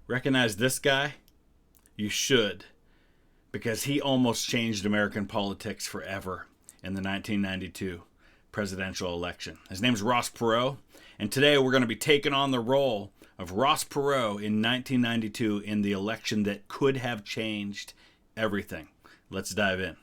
Recognize this guy? You should, because he almost changed American politics forever in the 1992 presidential election. His name's Ross Perot, and today we're going to be taking on the role of Ross Perot in 1992 in the election that could have changed everything. Let's dive in.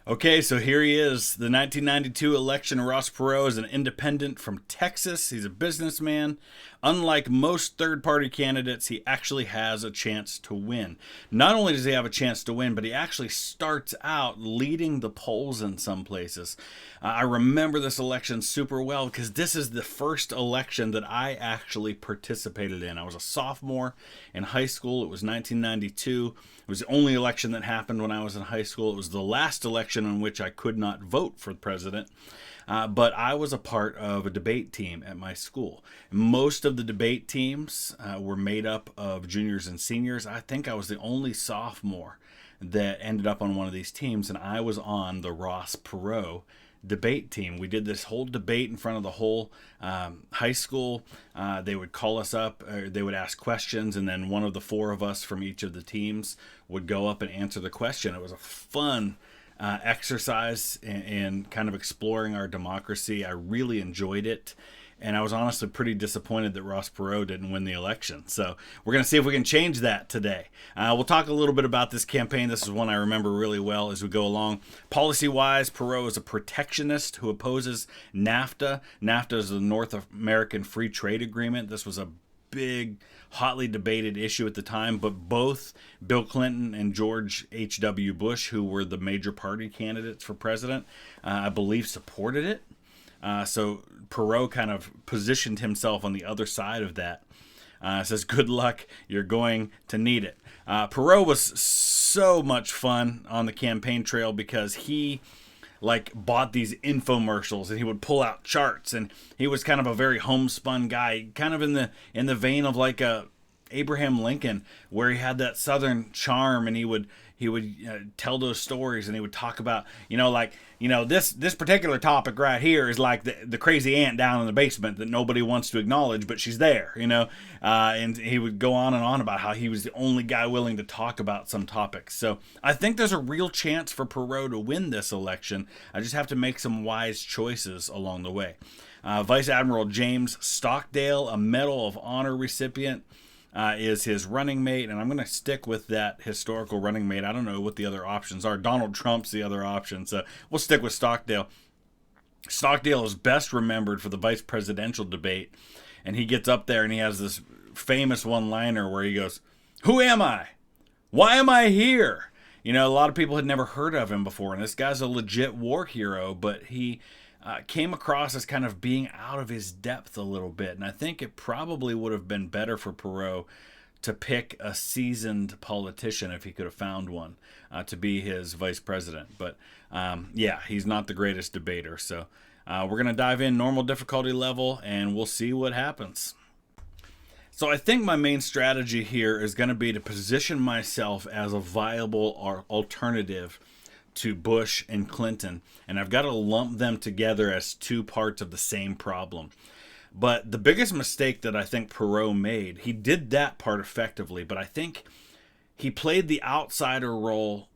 Okay, so here he is, the 1992 election. Ross Perot is an independent from Texas. He's a businessman. Unlike most third-party candidates, he actually has a chance to win. Not only does he have a chance to win, but he actually starts out leading the polls in some places. I remember this election super well because this is the first election that I actually participated in. I was a sophomore in high school. It was 1992. It was the only election that happened when I was in high school. It was the last election in which I could not vote for president. But I was a part of a debate team at my school. Most of the debate teams were made up of juniors and seniors. I think I was the only sophomore that ended up on one of these teams, and I was on the Ross Perot debate team. We did this whole debate in front of the whole high school. They would call us up, or they would ask questions, and then one of the four of us from each of the teams would go up and answer the question. It was a fun exercise in kind of exploring our democracy. I really enjoyed it, and I was honestly pretty disappointed that Ross Perot didn't win the election. So we're going to see if we can change that today. We'll talk a little bit about this campaign. This is one I remember really well as we go along. Policy-wise, Perot is a protectionist who opposes Nafta. Nafta is the North American Free Trade Agreement. This was a big, hotly debated issue at the time, but both Bill Clinton and George H.W. Bush, who were the major party candidates for president, I believe supported it. So Perot kind of positioned himself on the other side of that. Says, good luck, you're going to need it. Perot was so much fun on the campaign trail because he bought these infomercials and he would pull out charts, and he was kind of a very homespun guy, kind of in the vein of like a Abraham Lincoln, where he had that Southern charm, and he would tell those stories, and he would talk about, this particular topic right here is like the crazy aunt down in the basement that nobody wants to acknowledge, but she's there, and he would go on and on about how he was the only guy willing to talk about some topics. So I think there's a real chance for Perot to win this election. I just have to make some wise choices along the way. Vice Admiral James Stockdale, a Medal of Honor recipient, is his running mate, and I'm going to stick with that historical running mate. I don't know what the other options are. Donald Trump's the other option, so we'll stick with Stockdale. Stockdale is best remembered for the vice presidential debate, and he gets up there and he has this famous one-liner where he goes, "Who am I? Why am I here?" A lot of people had never heard of him before, and this guy's a legit war hero, but he came across as kind of being out of his depth a little bit. And I think it probably would have been better for Perot to pick a seasoned politician, if he could have found one, to be his vice president. But he's not the greatest debater. So we're going to dive in normal difficulty level, and we'll see what happens. So I think my main strategy here is going to be to position myself as a viable alternative to Bush and Clinton, and I've got to lump them together as two parts of the same problem. But the biggest mistake that I think Perot made, he did that part effectively, but I think he played the outsider role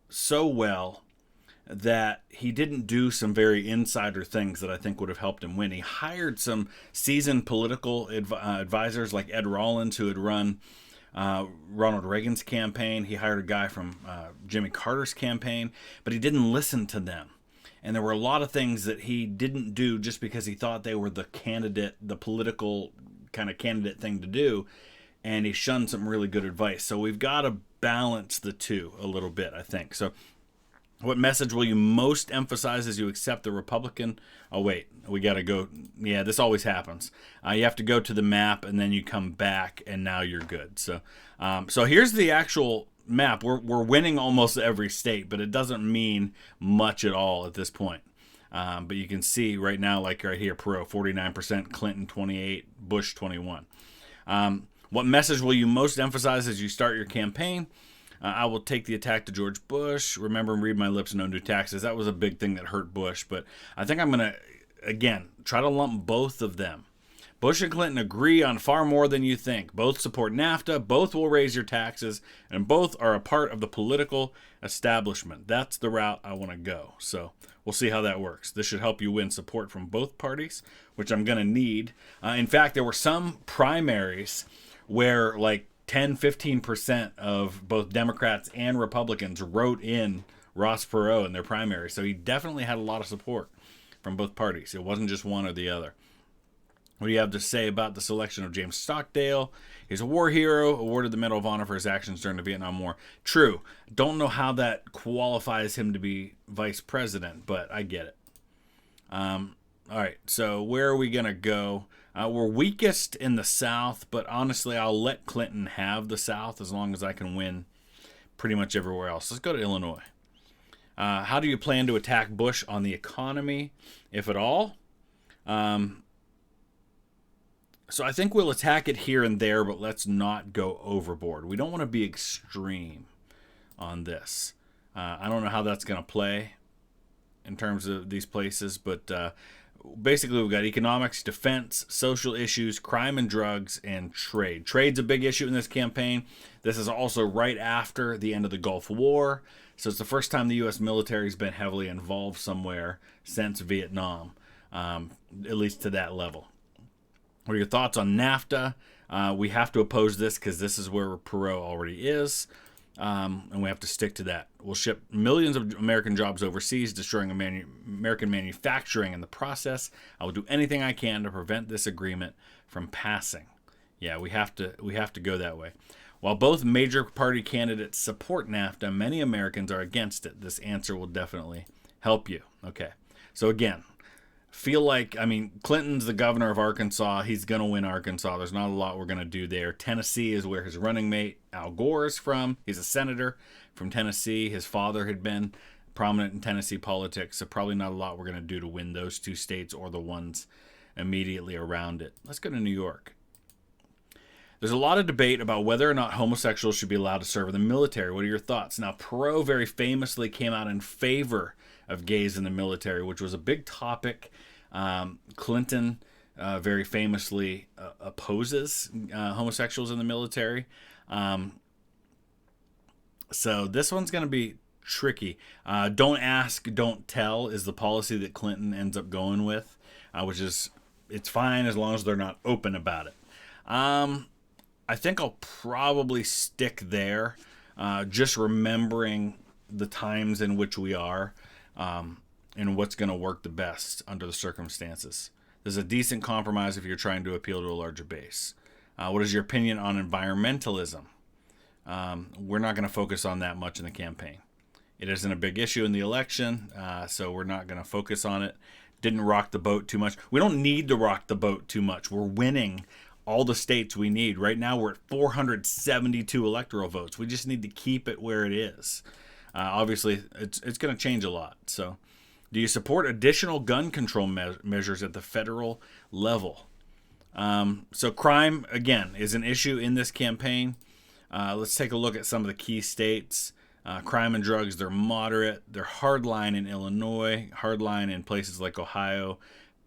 so well that he didn't do some very insider things that I think would have helped him win. He hired some seasoned political advisors like Ed Rollins, who had run Ronald Reagan's campaign. He hired a guy from Jimmy Carter's campaign, but he didn't listen to them. And there were a lot of things that he didn't do just because he thought they were the political kind of candidate thing to do, and he shunned some really good advice. So we've got to balance the two a little bit, I think. So what message will you most emphasize as you accept the Republican? Oh, wait, we got to go. Yeah, this always happens. You have to go to the map, and then you come back, and now you're good. So here's the actual map. We're winning almost every state, but it doesn't mean much at all at this point. But you can see right now, like right here, Perot, 49%, Clinton, 28%, Bush, 21%. What message will you most emphasize as you start your campaign? I will take the attack to George Bush. Remember and read my lips, no new taxes. That was a big thing that hurt Bush. But I think I'm going to, again, try to lump both of Bush and Clinton agree on far more than you think. Both support NAFTA, both will raise your taxes, and both are a part of the political establishment. That's the route I want to go. So we'll see how that works. This should help you win support from both parties, which I'm going to need. In fact, there were some primaries where like 10-15% of both Democrats and Republicans wrote in Ross Perot in their primary. So he definitely had a lot of support from both parties. It wasn't just one or the other. What do you have to say about the selection of James Stockdale? He's a war hero, awarded the Medal of Honor for his actions during the Vietnam War. True. Don't know how that qualifies him to be vice president, but I get it. All right, so where are we going to go? We're weakest in the South, but honestly, I'll let Clinton have the South as long as I can win pretty much everywhere else. Let's go to Illinois. How do you plan to attack Bush on the economy, if at all? So I think we'll attack it here and there, but let's not go overboard. We don't want to be extreme on this. I don't know how that's going to play in terms of these places, but basically we've got economics, defense, social issues, crime and drugs, and trade. Trade's a big issue in this campaign. This is also right after the end of the Gulf War, so it's the first time the U.S. military has been heavily involved somewhere since Vietnam, at least to that level. What are your thoughts on NAFTA? We have to oppose this because this is where Perot already is, and we have to stick to that. We'll ship millions of American jobs overseas, destroying American manufacturing in the process. I will do anything I can to prevent this agreement from passing. Yeah, we have to go that way. While both major party candidates support NAFTA, many Americans are against it. This answer will definitely help you. Okay, so again, feel like, Clinton's the governor of Arkansas. He's going to win Arkansas. There's not a lot we're going to do there. Tennessee is where his running mate Al Gore is from. He's a senator from Tennessee. His father had been prominent in Tennessee politics, so probably not a lot we're going to do to win those two states or the ones immediately around it. Let's go to New York. There's a lot of debate about whether or not homosexuals should be allowed to serve in the military. What are your thoughts? Now, Perot very famously came out in favor of gays in the military, which was a big topic. Clinton very famously opposes homosexuals in the military. So this one's going to be tricky. Don't ask, don't tell is the policy that Clinton ends up going with, which is, it's fine as long as they're not open about it. I think I'll probably stick there, just remembering the times in which we are, and what's going to work the best under the circumstances. There's a decent compromise if you're trying to appeal to a larger base. What is your opinion on environmentalism? We're not going to focus on that much in the campaign. It isn't a big issue in the election, so we're not going to focus on it. Didn't rock the boat too much. We don't need to rock the boat too much. We're winning all the states we need. Right now we're at 472 electoral votes. We just need to keep it where it is. Obviously, it's going to change a lot. So, do you support additional gun control measures at the federal level? So crime, again, is an issue in this campaign. Let's take a look at some of the key states. Crime and drugs, they're moderate. They're hardline in Illinois, hardline in places like Ohio.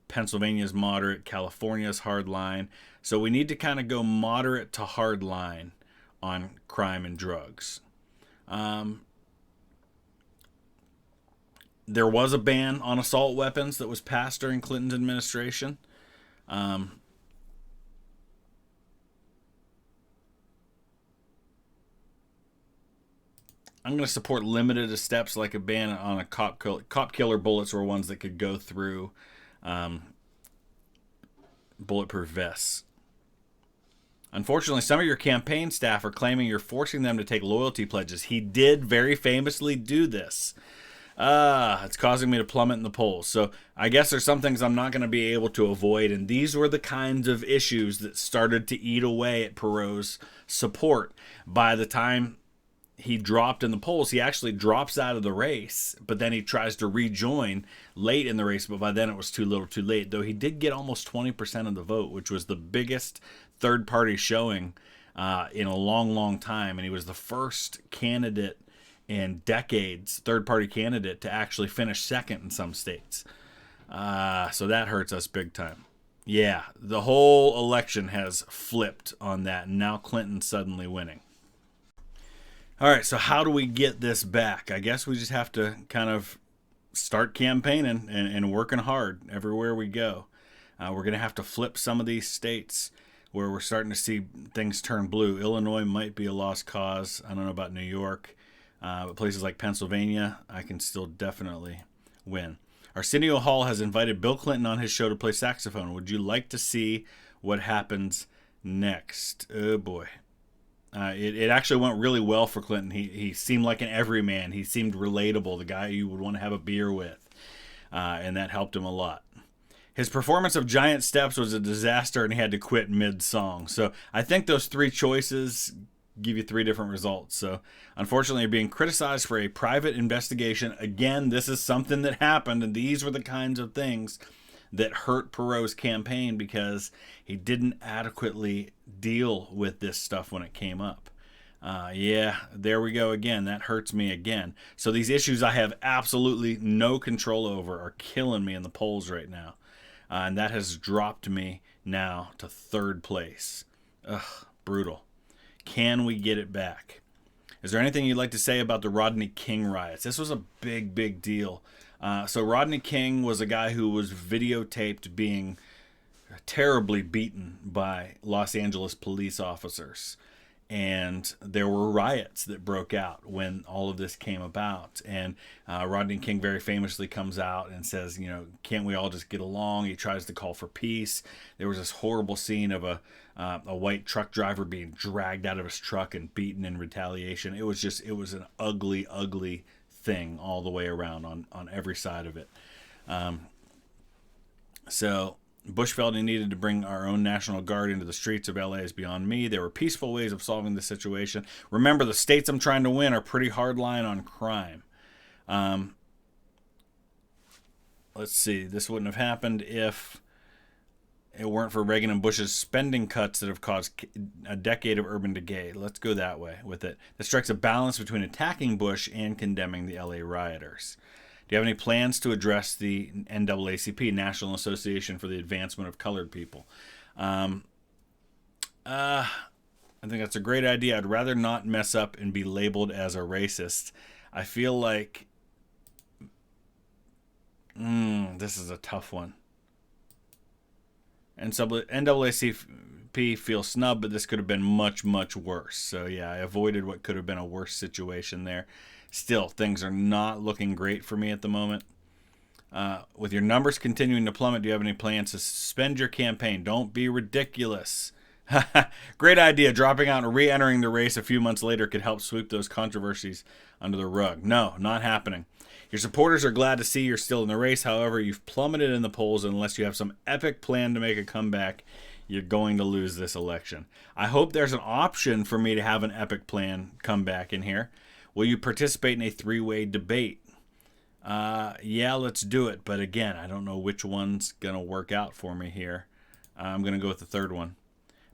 Pennsylvania's moderate. California's hardline. So we need to kind of go moderate to hardline on crime and drugs. There was a ban on assault weapons that was passed during Clinton's administration. I'm going to support limited steps like a ban on cop killer bullets or ones that could go through bulletproof vests. Unfortunately, some of your campaign staff are claiming you're forcing them to take loyalty pledges. He did very famously do this. It's causing me to plummet in the polls. So I guess there's some things I'm not going to be able to avoid, and these were the kinds of issues that started to eat away at Perot's support. By the time he dropped in the polls, he actually drops out of the race, but then he tries to rejoin late in the race, but by then it was too little too late, though he did get almost 20% of the vote, which was the biggest third-party showing in a long, long time, and he was the first candidate in decades, third-party candidate, to actually finish second in some states. So that hurts us big time. Yeah, the whole election has flipped on that, and now Clinton's suddenly winning. All right, so how do we get this back? I guess we just have to kind of start campaigning and working hard everywhere we go. We're going to have to flip some of these states where we're starting to see things turn blue. Illinois might be a lost cause. I don't know about New York. But places like Pennsylvania, I can still definitely win. Arsenio Hall has invited Bill Clinton on his show to play saxophone. Would you like to see what happens next? Oh, boy. It actually went really well for Clinton. He seemed like an everyman. He seemed relatable, the guy you would want to have a beer with. And that helped him a lot. His performance of Giant Steps was a disaster, and he had to quit mid-song. So I think those three choices give you three different results. So unfortunately, you're being criticized for a private investigation. Again, this is something that happened, and these were the kinds of things that hurt Perot's campaign because he didn't adequately deal with this stuff when it came up. Yeah, there we go again. That hurts me again. So these issues I have absolutely no control over are killing me in the polls right now. And that has dropped me now to third place. Ugh, brutal. Can we get it back? Is there anything you'd like to say about the Rodney King riots? This was a big, big deal. So Rodney King was a guy who was videotaped being terribly beaten by Los Angeles police officers. And there were riots that broke out when all of this came about. And Rodney King very famously comes out and says, can't we all just get along? He tries to call for peace. There was this horrible scene of a white truck driver being dragged out of his truck and beaten in retaliation. It was an ugly, ugly thing all the way around on every side of it. So Bush felt he needed to bring our own National Guard into the streets of LA is beyond me. There were peaceful ways of solving the situation. Remember, the states I'm trying to win are pretty hard line on crime. Let's see. This wouldn't have happened if it weren't for Reagan and Bush's spending cuts that have caused a decade of urban decay. Let's go that way with it. That strikes a balance between attacking Bush and condemning the LA rioters. Do you have any plans to address the NAACP, National Association for the Advancement of Colored People? I think that's a great idea. I'd rather not mess up and be labeled as a racist. I feel like this is a tough one. And so NAACP feels snubbed, but this could have been much, much worse. So yeah, I avoided what could have been a worse situation there. Still, things are not looking great for me at the moment. With your numbers continuing to plummet, do you have any plans to suspend your campaign? Don't be ridiculous. Great idea. Dropping out and re-entering the race a few months later could help sweep those controversies under the rug. No, not happening. Your supporters are glad to see you're still in the race. However, you've plummeted in the polls. Unless you have some epic plan to make a comeback, you're going to lose this election. I hope there's an option for me to have an epic plan comeback in here. Will you participate in a three-way debate? Yeah, let's do it. But again, I don't know which one's going to work out for me here. I'm going to go with the third one.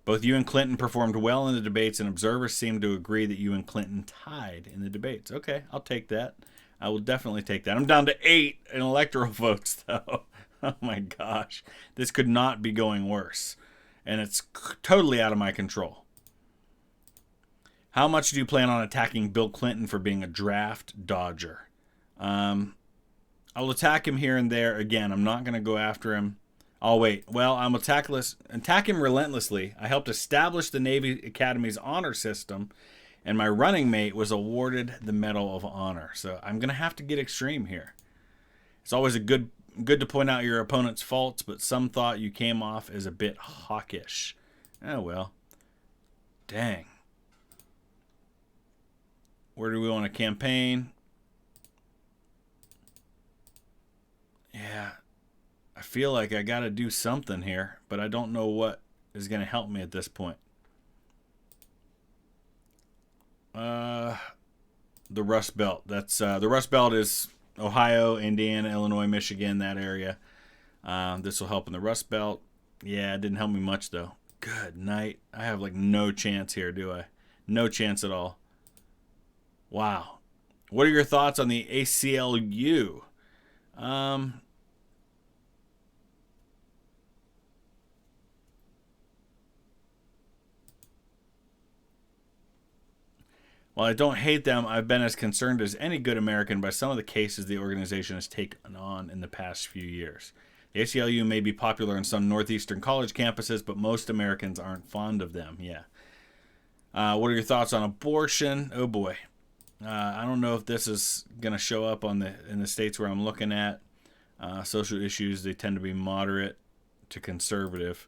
Both you and Clinton performed well in the debates, and observers seem to agree that you and Clinton tied in the debates. Okay, I'll take that. I will definitely take that. I'm down to 8 in electoral votes, though. Oh, my gosh. This could not be going worse. And it's totally out of my control. How much do you plan on attacking Bill Clinton for being a draft dodger? I'll attack him here and there. Again, I'm not going to go after him. I'll wait. Well, I'm attack him relentlessly. I helped establish the Navy Academy's honor system, and my running mate was awarded the Medal of Honor. So I'm going to have to get extreme here. It's always good to point out your opponent's faults, but some thought you came off as a bit hawkish. Oh, well. Dang. Where do we want to campaign? Yeah, I feel like I got to do something here, but I don't know what is going to help me at this point. The Rust Belt. That's the Rust Belt is Ohio, Indiana, Illinois, Michigan, that area. This will help in the Rust Belt. Yeah, it didn't help me much, though. Good night. I have like no chance here, do I? No chance at all. Wow. What are your thoughts on the ACLU? While I don't hate them, I've been as concerned as any good American by some of the cases the organization has taken on in the past few years. The ACLU may be popular in some northeastern college campuses, but most Americans aren't fond of them. Yeah. What are your thoughts on abortion? Oh boy. I don't know if this is going to show up in the states where I'm looking at. Social issues, they tend to be moderate to conservative.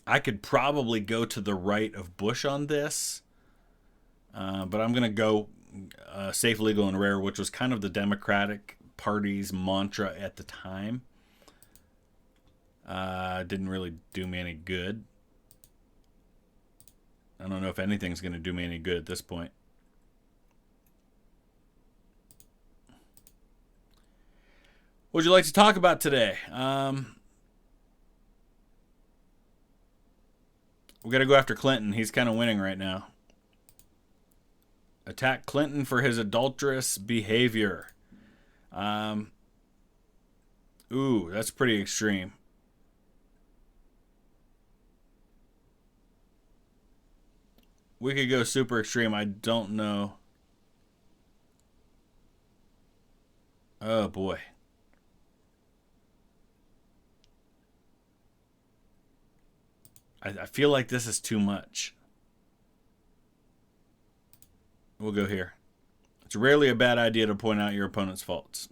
I could probably go to the right of Bush on this, but I'm going to go safe, legal, and rare, which was kind of the Democratic Party's mantra at the time. Didn't really do me any good. I don't know if anything's going to do me any good at this point. What would you like to talk about today? We got to go after Clinton. He's kind of winning right now. Attack Clinton for his adulterous behavior. Ooh, that's pretty extreme. We could go super extreme. I don't know. Oh, boy. I feel like this is too much. We'll go here. It's rarely a bad idea to point out your opponent's faults.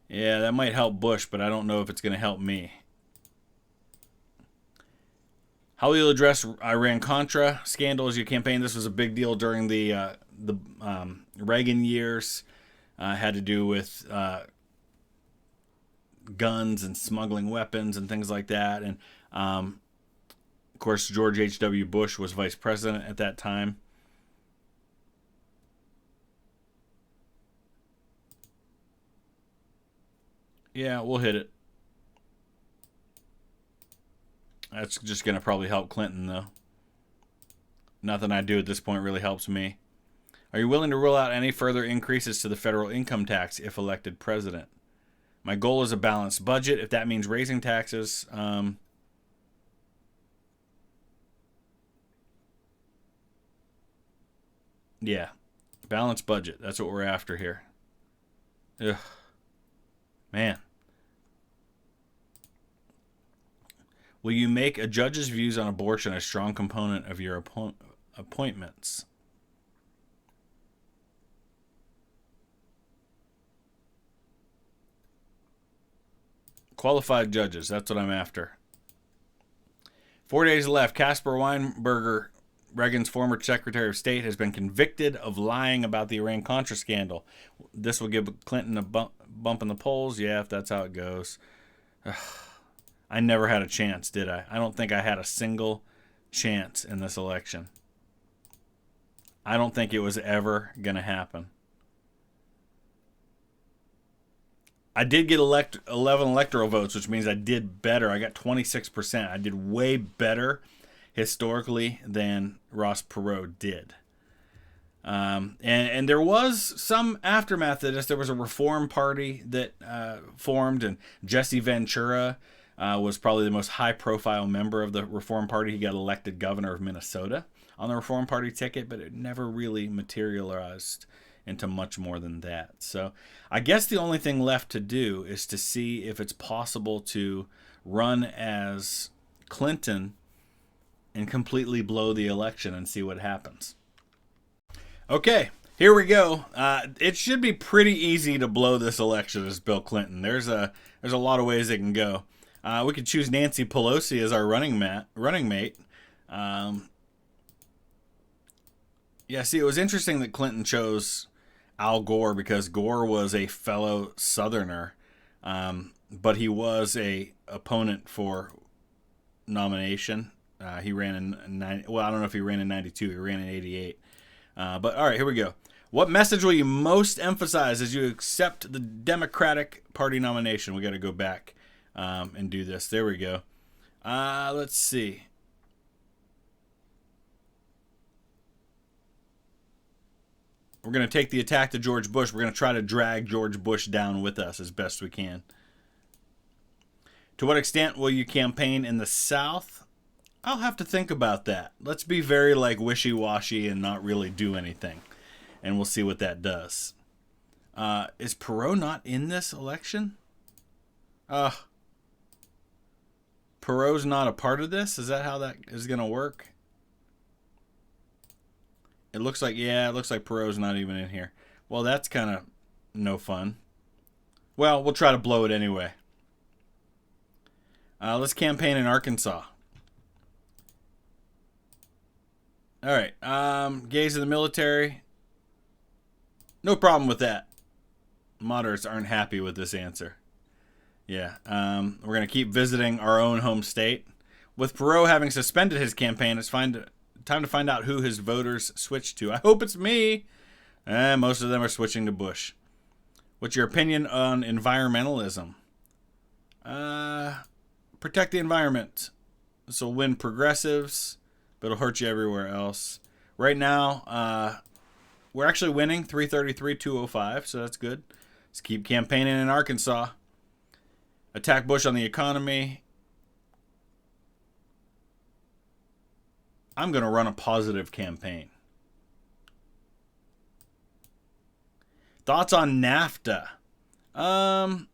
Yeah, that might help Bush, but I don't know if it's going to help me. How will you address Iran-Contra scandal as you campaign? This was a big deal during the Reagan years. Had to do with guns and smuggling weapons and things like that. And of course, George H.W. Bush was vice president at that time. Yeah, we'll hit it. That's just going to probably help Clinton, though. Nothing I do at this point really helps me. Are you willing to rule out any further increases to the federal income tax if elected president? My goal is a balanced budget. If that means raising taxes, yeah, balanced budget. That's what we're after here. Ugh. Man. Will you make a judge's views on abortion a strong component of your appointments? Qualified judges. That's what I'm after. 4 days left. Caspar Weinberger, Reagan's former Secretary of State, has been convicted of lying about the Iran-Contra scandal. This will give Clinton a bump in the polls. Yeah, if that's how it goes. I never had a chance, did I? I don't think I had a single chance in this election. I don't think it was ever going to happen. I did get 11 electoral votes, which means I did better. I got 26%. I did way better historically than Ross Perot did. And there was some aftermath to this. There was a Reform Party that formed, and Jesse Ventura was probably the most high-profile member of the Reform Party. He got elected governor of Minnesota on the Reform Party ticket, but it never really materialized into much more than that. So I guess the only thing left to do is to see if it's possible to run as Clinton and completely blow the election and see what happens. Okay, here we go. It should be pretty easy to blow this election as Bill Clinton. There's a lot of ways it can go. We could choose Nancy Pelosi as our running mate. Yeah, see, it was interesting that Clinton chose Al Gore because Gore was a fellow Southerner, but he was a opponent for nomination. He ran in I don't know if he ran in 92. He ran in 88. But all right, here we go. What message will you most emphasize as you accept the Democratic Party nomination? We got to go back and do this. There we go. Let's see. We're going to take the attack to George Bush. We're going to try to drag George Bush down with us as best we can. To what extent will you campaign in the South? I'll have to think about that. Let's be very wishy-washy and not really do anything. And we'll see what that does. Is PEROT not in this election? PEROT's not a part of this? Is that how that is going to work? It looks like PEROT's not even in here. Well, that's kind of no fun. Well, we'll try to blow it anyway. Let's campaign in Arkansas. All right. Gays in the military. No problem with that. Moderates aren't happy with this answer. Yeah. We're going to keep visiting our own home state. With PEROT having suspended his campaign, it's time to find out who his voters switched to. I hope it's me. Most of them are switching to Bush. What's your opinion on environmentalism? Protect the environment. This will win progressives, but it'll hurt you everywhere else. Right now, we're actually winning 333-205, so that's good. Let's keep campaigning in Arkansas. Attack Bush on the economy. I'm going to run a positive campaign. Thoughts on Nafta? I'm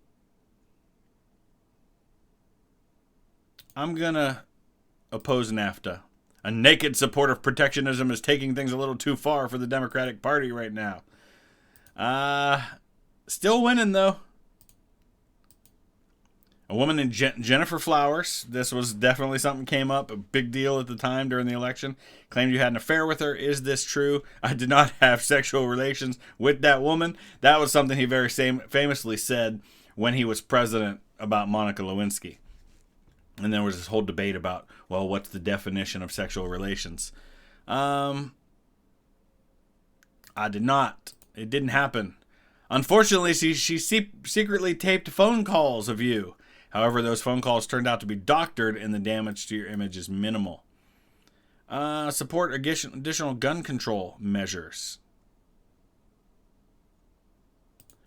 going to oppose Nafta. A naked support of protectionism is taking things a little too far for the Democratic Party right now. Still winning, though. A woman named Jennifer Flowers, this was definitely something came up, a big deal at the time during the election, claimed you had an affair with her. Is this true? I did not have sexual relations with that woman. That was something he very famously said when he was president about Monica Lewinsky. And there was this whole debate about, well, what's the definition of sexual relations? I did not. It didn't happen. Unfortunately, she secretly taped phone calls of you. However, those phone calls turned out to be doctored and the damage to your image is minimal. Support additional gun control measures.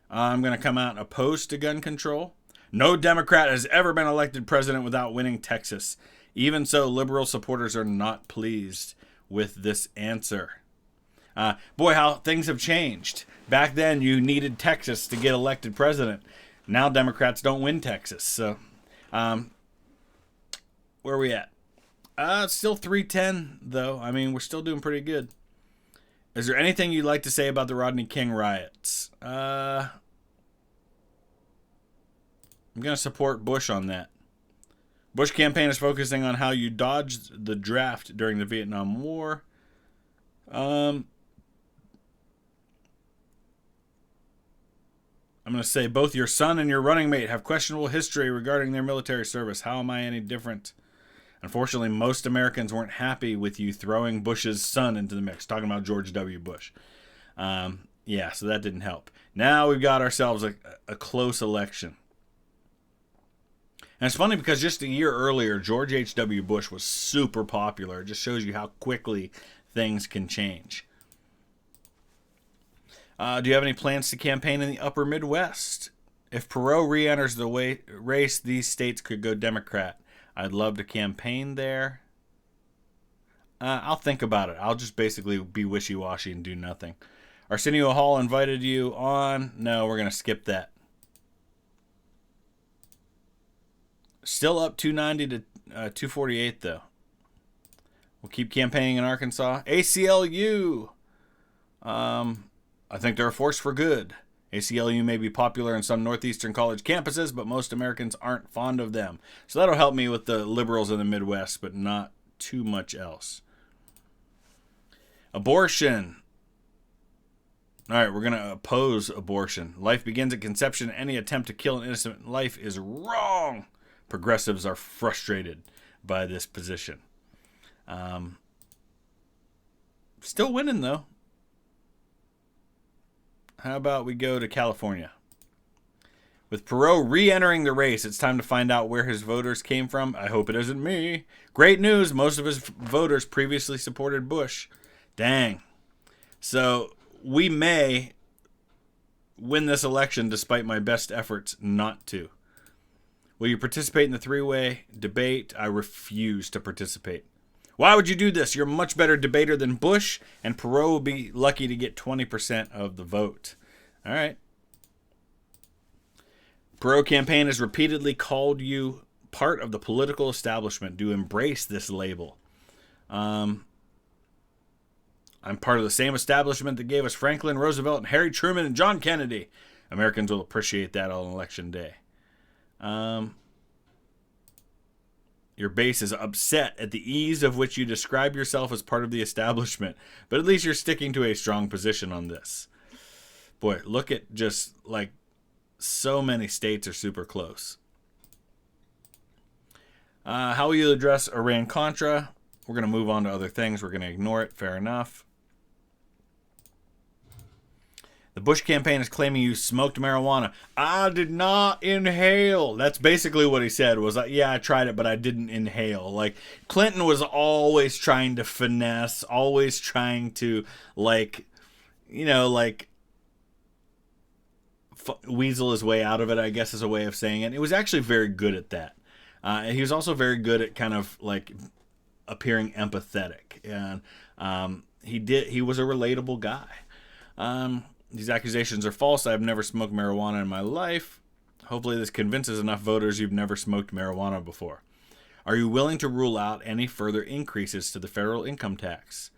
I'm going to come out opposed to gun control. No Democrat has ever been elected president without winning Texas. Even so, liberal supporters are not pleased with this answer. Boy, how things have changed. Back then, you needed Texas to get elected president. Now Democrats don't win Texas. So, where are we at? It's still 310, though. I mean, we're still doing pretty good. Is there anything you'd like to say about the Rodney King riots? I'm going to support Bush on that. Bush campaign is focusing on how you dodged the draft during the Vietnam War. I'm going to say both your son and your running mate have questionable history regarding their military service. How am I any different? Unfortunately, most Americans weren't happy with you throwing Bush's son into the mix. Talking about George W. Bush. Yeah, so that didn't help. Now we've got ourselves a close election. And it's funny because just a year earlier, George H.W. Bush was super popular. It just shows you how quickly things can change. Do you have any plans to campaign in the upper Midwest? If PEROT re-enters the race, these states could go Democrat. I'd love to campaign there. I'll think about it. I'll just basically be wishy-washy and do nothing. Arsenio Hall invited you on. No, we're going to skip that. Still up 290 to 248, though. We'll keep campaigning in Arkansas. ACLU. I think they're a force for good. ACLU may be popular in some northeastern college campuses, but most Americans aren't fond of them. So that'll help me with the liberals in the Midwest, but not too much else. Abortion. All right, we're going to oppose abortion. Life begins at conception. Any attempt to kill an innocent life is wrong. Progressives are frustrated by this position. Still winning, though. How about we go to California? With PEROT re-entering the race, it's time to find out where his voters came from. I hope it isn't me. Great news. Most of his voters previously supported Bush. Dang. So we may win this election despite my best efforts not to. Will you participate in the three-way debate? I refuse to participate. Why would you do this? You're a much better debater than Bush, and Perot will be lucky to get 20% of the vote. All right. Perot campaign has repeatedly called you part of the political establishment. Do embrace this label. I'm part of the same establishment that gave us Franklin Roosevelt and Harry Truman and John Kennedy. Americans will appreciate that on election day. Your base is upset at the ease of which you describe yourself as part of the establishment, but at least you're sticking to a strong position on this. Boy, look at just like so many states are super close. How will you address Iran-Contra? We're going to move on to other things. We're going to ignore it. Fair enough. The Bush campaign is claiming you smoked marijuana. I did not inhale. That's basically what he said was, yeah, I tried it, but I didn't inhale. Like, Clinton was always trying to finesse, always trying to, like, you know, like, weasel his way out of it, I guess is a way of saying it. He was actually very good at that. He was also very good at kind of, like, appearing empathetic. And he was a relatable guy. These accusations are false. I've never smoked marijuana in my life. Hopefully this convinces enough voters you've never smoked marijuana before. Are you willing to rule out any further increases to the federal income tax?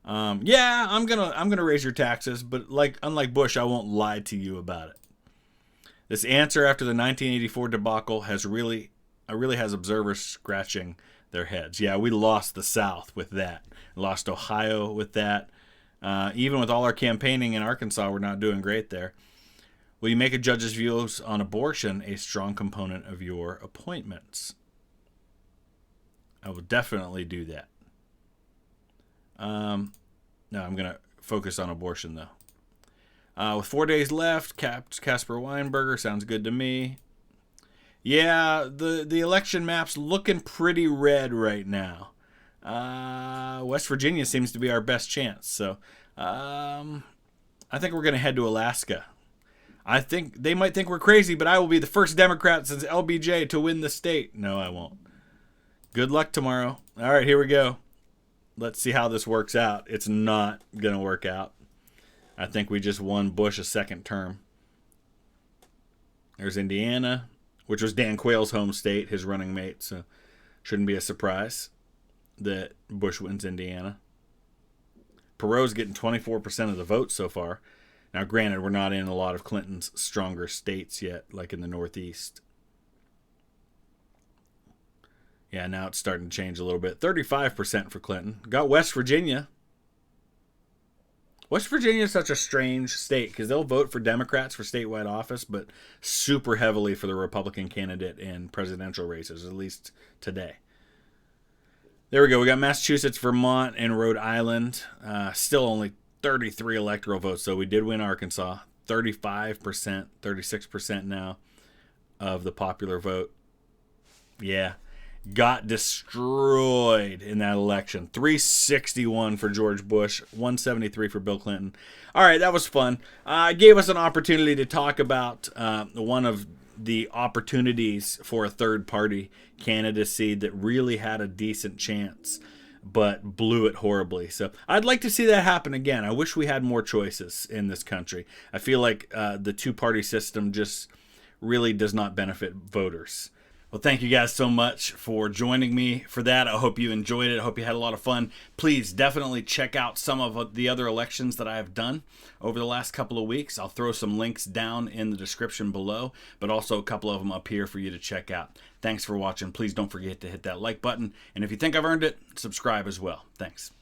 Yeah, I'm gonna raise your taxes, but unlike Bush, I won't lie to you about it. This answer after the 1984 debacle really has observers scratching their heads. Yeah, we lost the South with that. Lost Ohio with that. Even with all our campaigning in Arkansas, we're not doing great there. Will you make a judge's views on abortion a strong component of your appointments? I will definitely do that. No, I'm going to focus on abortion, though. With 4 days left, Casper Weinberger sounds good to me. Yeah, the election map's looking pretty red right now. West Virginia seems to be our best chance. So I think we're going to head to Alaska. I think they might think we're crazy, but I will be the first Democrat since LBJ to win the state. No, I won't. Good luck tomorrow. All right, here we go. Let's see how this works out. It's not going to work out. I think we just won Bush a second term. There's Indiana, which was Dan Quayle's home state, his running mate, so shouldn't be a surprise that Bush wins Indiana. Perot's getting 24% of the vote so far. Now, granted, we're not in a lot of Clinton's stronger states yet, like in the Northeast. Yeah, now it's starting to change a little bit. 35% for Clinton. Got West Virginia. West Virginia is such a strange state because they'll vote for Democrats for statewide office, but super heavily for the Republican candidate in presidential races, at least today. There we go. We got Massachusetts, Vermont, and Rhode Island. Still only 33 electoral votes, so we did win Arkansas. 35%, 36% now of the popular vote. Yeah. Got destroyed in that election. 361 for George Bush, 173 for Bill Clinton. All right, that was fun. It gave us an opportunity to talk about one of the opportunities for a third-party candidacy that really had a decent chance, but blew it horribly. So I'd like to see that happen again. I wish we had more choices in this country. I feel like the two-party system just really does not benefit voters. Well, thank you guys so much for joining me for that. I hope you enjoyed it. I hope you had a lot of fun. Please definitely check out some of the other elections that I have done over the last couple of weeks. I'll throw some links down in the description below, but also a couple of them up here for you to check out. Thanks for watching. Please don't forget to hit that like button. And if you think I've earned it, subscribe as well. Thanks.